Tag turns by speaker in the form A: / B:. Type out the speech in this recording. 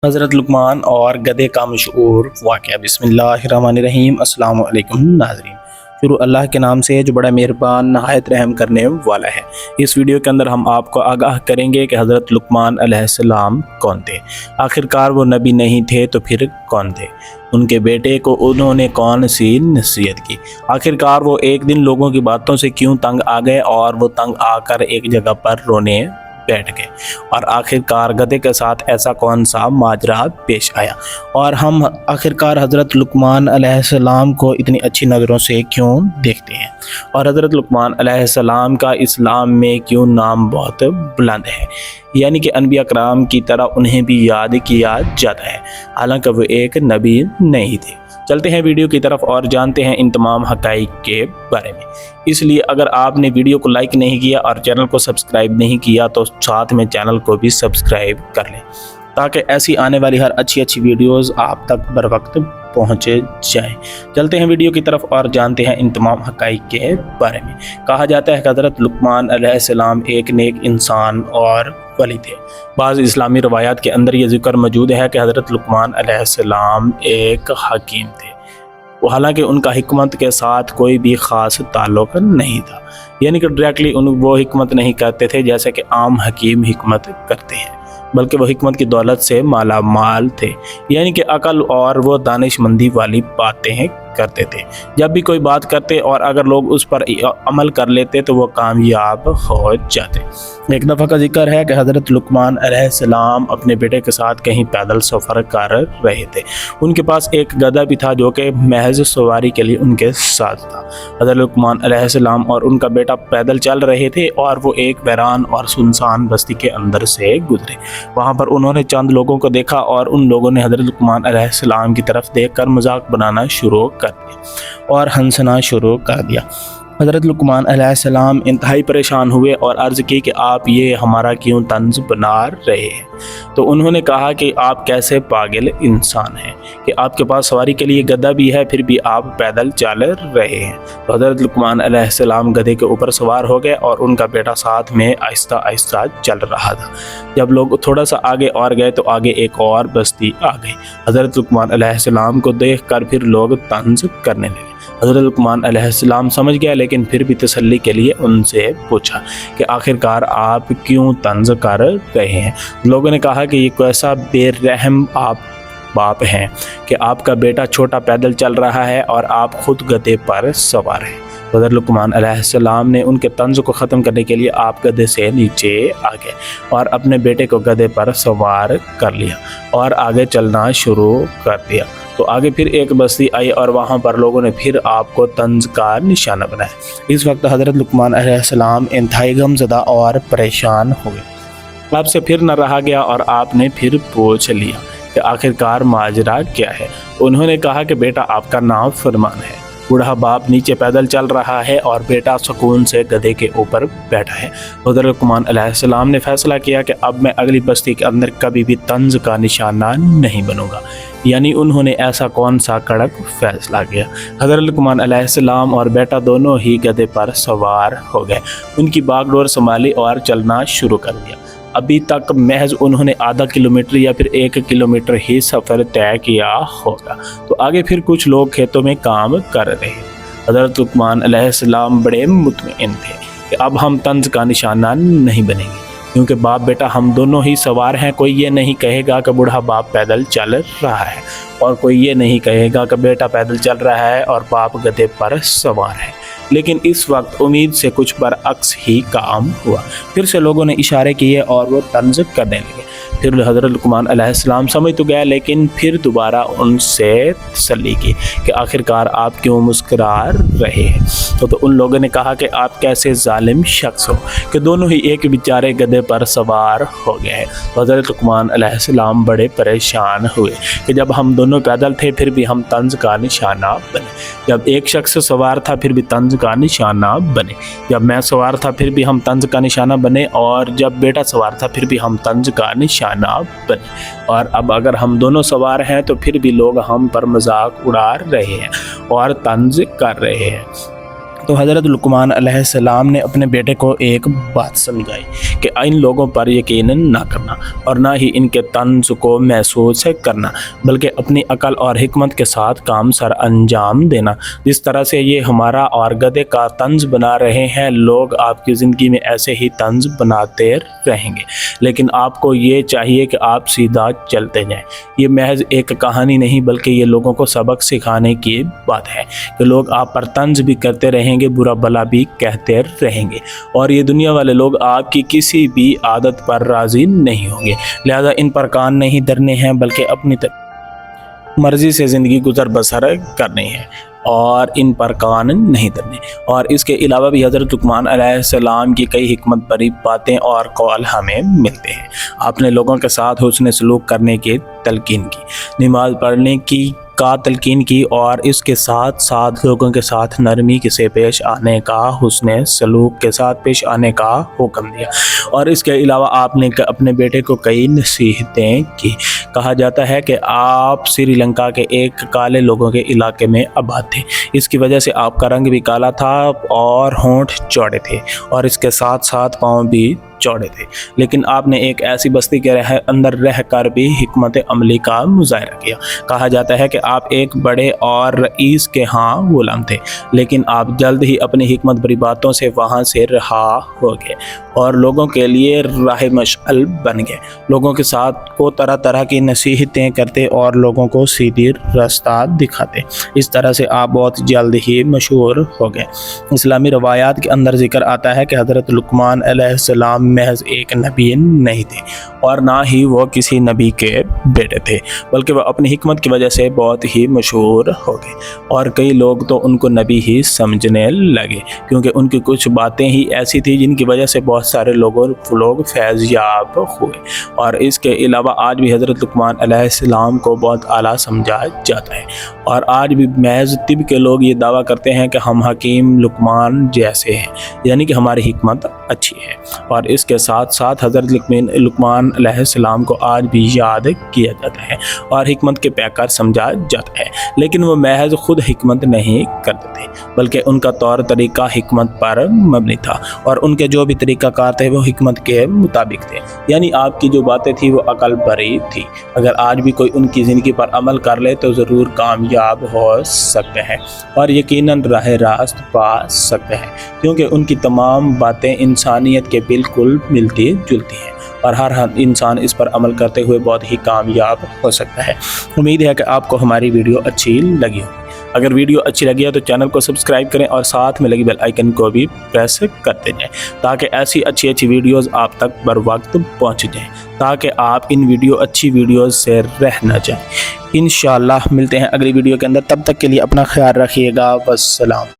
A: हज़रत लुकमान और गधे का मशहूर वाक़या। बिस्मिल्लाहिर्रहमानिर्रहीम। अस्सलामु अलैकुम नाज़रीन। शुरू अल्लाह के नाम से जो बड़ा मेहरबान नहायत रहम करने वाला है। इस वीडियो के अंदर हम आपको आगाह करेंगे कि हज़रत लुकमान अलैहिस्सलाम कौन थे। आखिरकार वो नबी नहीं थे तो फिर कौन थे। उनके बेटे को उन्होंने कौन सी नसीहत की। आखिरकार वो एक दिन लोगों की बातों से क्यों तंग आ गए और वो तंग आकर एक जगह पर रोने बैठ गए। और आखिरकार गधे के साथ ऐसा कौन सा माजरा पेश आया और हम आखिरकार हज़रत लुकमान अलैहिस्सलाम को इतनी अच्छी नज़रों से क्यों देखते हैं और हज़रत लुकमान अलैहिस्सलाम का इस्लाम में क्यों नाम बहुत बुलंद है, यानी कि अनबिया कराम की तरह उन्हें भी याद किया जाता है, हालांकि वो एक नबी नहीं थे। चलते हैं वीडियो की तरफ और जानते हैं इन तमाम हक़ाइक़ के बारे में। इसलिए अगर आपने वीडियो को लाइक नहीं किया और चैनल को सब्सक्राइब नहीं किया तो साथ में चैनल को भी सब्सक्राइब कर लें ताकि ऐसी आने वाली हर अच्छी वीडियोस आप तक बर वक्त पहुँचे जाएँ। चलते हैं वीडियो की तरफ और जानते हैं इन तमाम हक़ाइक़ के बारे में। कहा जाता है कि हज़रत लुकमान अलैहिस्सलाम एक नेक इंसान और वली थे। बाज़ इस्लामी रवायात के अंदर ये ज़िक्र मौजूद है कि हज़रत लुकमान अलैहिस्सलाम एक हकीम थे। हालांकि उनका हिकमत के साथ कोई भी ख़ास ताल्लुक़ नहीं था, यानी कि डायरेक्टली वो हिकमत नहीं करते थे जैसे कि आम हकीम हिकमत करते हैं, बल्कि वो हिकमत की दौलत से माला माल थे, यानी कि अकल और वो दानिशमंदी वाली बातें करते थे। जब भी कोई बात करते और अगर लोग उस पर अमल कर लेते तो वो कामयाब हो जाते। एक दफ़ा का जिक्र है कि हज़रत लुकमान अलैहिस्सलाम अपने बेटे के साथ कहीं पैदल सफ़र कर रहे थे। उनके पास एक गधा भी था जो कि महज सवारी के लिए उनके साथ था। हज़रत लुकमान अलैहिस्सलाम और उनका बेटा पैदल चल रहे थे और वो एक वीरान और सुनसान बस्ती के अंदर से गुजरे। वहाँ पर उन्होंने चंद लोगों को देखा और उन लोगों ने हज़रत लुकमान अलैहिस्सलाम की तरफ देखकर मजाक बनाना शुरू कर दिया और हंसना शुरू कर दिया। हज़रत लुकमान अलैहिस्सलाम इंतहाई परेशान हुए और अर्ज़ की कि आप ये हमारा क्यों तंज बना रहे हैं। तो उन्होंने कहा कि आप कैसे पागल इंसान हैं कि आपके पास सवारी के लिए गधा भी है फिर भी आप पैदल चल रहे हैं। तो हज़रत लुकमान अलैहिस्सलाम गधे के ऊपर सवार हो गए और उनका बेटा साथ में आहिस्ता आहिस्ता चल रहा था। जब लोग थोड़ा सा आगे और गए तो आगे एक और बस्ती आ गई। हज़रत लुकमान अलैहिस्सलाम को देख कर फिर लोग तंज करने लगे। हज़रत लुकमान अलैहिस्सलाम समझ गया, लेकिन फिर भी तसल्ली के लिए उनसे पूछा कि आखिरकार आप क्यों तंज कर रहे हैं। लोगों ने कहा कि ये कैसा बेरहम आप बाप हैं कि आपका बेटा छोटा पैदल चल रहा है और आप खुद गधे पर सवार हैं। हज़रत लुकमान अलैहिस्सलाम ने उनके तंज को ख़त्म करने के लिए आप गधे से नीचे आ गए और अपने बेटे को गधे पर सवार कर लिया और आगे चलना शुरू कर दिया। तो आगे फिर एक बस्ती आई और वहाँ पर लोगों ने फिर आपको तंज का निशाना बनाया। इस वक्त हज़रत लुकमान अलैहिस्सलाम इंतहाई गमज़दा और परेशान हुए। आपसे फिर न रहा गया और आपने फिर पूछ लिया कि आखिरकार माजरा क्या है। उन्होंने कहा कि बेटा आपका नाम फरमान है। बूढ़ा बाप नीचे पैदल चल रहा है और बेटा सुकून से गधे के ऊपर बैठा है। हज़रत लुकमान अलैहिस्सलाम ने फैसला किया कि अब मैं अगली बस्ती के अंदर कभी भी तंज का निशाना नहीं बनूंगा, यानी उन्होंने ऐसा कौन सा कड़क फैसला किया। हज़रत लुकमान अलैहिस्सलाम और बेटा दोनों ही गधे पर सवार हो गए, उनकी बागडोर संभाली और चलना शुरू कर दिया। अभी तक महज उन्होंने आधा किलोमीटर या फिर 1 किलोमीटर ही सफ़र तय किया होगा। तो आगे फिर कुछ लोग खेतों में काम कर रहे हैं। हज़रत लुकमान अलैहिस्सलाम बड़े मुतमईन थे कि अब हम तंज का निशाना नहीं बनेंगे, क्योंकि बाप बेटा हम दोनों ही सवार हैं। कोई ये नहीं कहेगा कि बूढ़ा बाप पैदल चल रहा है और कोई ये नहीं कहेगा कि बेटा पैदल चल रहा है और बाप गधे पर सवार है। लेकिन इस वक्त उम्मीद से कुछ बरअक्स ही काम हुआ। फिर से लोगों ने इशारे किए और वो तंज करने लगे। फिर हज़रत लुकमान अलैहिस्सलाम समझ तो गया, लेकिन फिर दोबारा उनसे तसल्ली की कि आखिरकार आप क्यों मुस्कुरा रहे हैं। तो उन लोगों ने कहा कि आप कैसे जालिम शख्स हो कि दोनों ही एक बेचारे गधे पर सवार हो गए। तो हज़रत लुकमान अलैहिस्सलाम बड़े परेशान हुए कि जब हम दोनों पैदल थे फिर भी हम तंज का निशाना बने, जब एक शख्स सवार था फिर भी तंज का निशाना बने, जब मैं सवार था फिर भी हम तंज का निशाना बने, और जब बेटा सवार था फिर भी हम तंज का निशाना बने। और अब अगर हम दोनों सवार हैं तो फिर भी लोग हम पर मजाक उड़ा रहे हैं और तंज कर रहे हैं। تو حضرت لقمان علیہ السلام نے اپنے بیٹے کو ایک بات سمجھائی کہ ان لوگوں پر یقین نہ کرنا اور نہ ہی ان کے طنز کو محسوس کرنا، بلکہ اپنی عقل اور حکمت کے ساتھ کام سر انجام دینا۔ جس طرح سے یہ ہمارا اور گدھے کا طنز بنا رہے ہیں، لوگ آپ کی زندگی میں ایسے ہی طنز بناتے رہیں گے، لیکن آپ کو یہ چاہیے کہ آپ سیدھا چلتے جائیں۔ یہ محض ایک کہانی نہیں بلکہ یہ لوگوں کو سبق سکھانے کی بات ہے کہ لوگ آپ پر طنز بھی کرتے رہیں گے، برا بلا بھی کہتے رہیں گے، اور یہ دنیا والے لوگ آپ کی کسی بھی عادت پر راضی نہیں ہوں گے، لہذا ان پر کان نہیں دھرنے ہیں بلکہ اپنی مرضی سے زندگی گزر بسر کرنی ہے اور ان پر کان نہیں دھرنے۔ اور اس کے علاوہ بھی حضرت لقمان علیہ السلام کی کئی حکمت بھری باتیں اور قول ہمیں ملتے ہیں۔ آپ نے لوگوں کے ساتھ حسن سلوک کرنے کی تلقین کی، نماز پڑھنے کی تلقین کی، اور اس کے ساتھ ساتھ لوگوں کے ساتھ نرمی سے پیش آنے کا، حسن سلوک کے ساتھ پیش آنے کا حکم دیا۔ اور اس کے علاوہ آپ نے اپنے بیٹے کو کئی نصیحتیں کی۔ کہا جاتا ہے کہ آپ سری لنکا کے ایک کالے لوگوں کے علاقے میں آباد تھے، اس کی وجہ سے آپ کا رنگ بھی کالا تھا اور ہونٹ چوڑے تھے، اور اس کے ساتھ ساتھ پاؤں بھی چوڑے تھے، لیکن آپ نے ایک ایسی بستی کے اندر رہ کر بھی حکمت عملی کا مظاہرہ کیا۔ کہا جاتا ہے کہ آپ ایک بڑے اور رئیس کے ہاں غلام تھے، لیکن آپ جلد ہی اپنی حکمت بری باتوں سے وہاں سے رہا ہو گئے اور لوگوں کے لیے راہ مشعل بن گئے، لوگوں کے ساتھ کو طرح طرح کی نصیحتیں کرتے اور لوگوں کو سیدھی راستہ دکھاتے۔ اس طرح سے آپ بہت جلد ہی مشہور ہو گئے۔ اسلامی روایات کے اندر ذکر آتا ہے کہ حضرت لقمان علیہ السلام محض ایک نبی نہیں تھے اور نہ ہی وہ کسی نبی کے بیٹے تھے، بلکہ وہ اپنی حکمت کی وجہ سے بہت ہی مشہور ہو گئے، اور کئی لوگ تو ان کو نبی ہی سمجھنے لگے، کیونکہ ان کی کچھ باتیں ہی ایسی تھی جن کی وجہ سے بہت سارے لوگ فیض یاب ہوئے۔ اور اس کے علاوہ آج بھی حضرت لقمان علیہ السلام کو بہت اعلیٰ سمجھا جاتا ہے، اور آج بھی محض طب کے لوگ یہ دعویٰ کرتے ہیں کہ ہم حکیم لقمان جیسے ہیں، یعنی کہ ہماری حکمت اچھی ہے۔ اور اس کے ساتھ ساتھ حضرت لقمان علیہ السلام کو آج بھی یاد کیا جاتا ہے اور حکمت کے پیکر سمجھا جاتا ہے، لیکن وہ محض خود حکمت نہیں کرتے تھے بلکہ ان کا طور طریقہ حکمت پر مبنی تھا، اور ان کے جو بھی طریقہ کار تھے وہ حکمت کے مطابق تھے، یعنی آپ کی جو باتیں تھی وہ عقل بھری تھی۔ اگر آج بھی کوئی ان کی زندگی پر عمل کر لے تو ضرور کامیاب ہو سکتے ہیں اور یقیناً راہ راست پا سکتے ہیں، کیونکہ ان کی تمام باتیں انسانیت کے بالکل ملتی جلتی ہیں، اور ہر انسان اس پر عمل کرتے ہوئے بہت ہی کامیاب ہو سکتا ہے۔ امید ہے کہ آپ کو ہماری ویڈیو اچھی لگی ہوگی۔ اگر ویڈیو اچھی لگی ہے تو چینل کو سبسکرائب کریں اور ساتھ میں لگی بیل آئیکن کو بھی پریس کرتے جائیں تاکہ ایسی اچھی ویڈیوز آپ تک بر وقت پہنچ جائیں، تاکہ آپ ان اچھی ویڈیوز سے رہ نہ جائیں۔ انشاءاللہ ملتے ہیں اگلی ویڈیو کے اندر، تب تک کے لیے اپنا خیال رکھیے گا۔ والسلام۔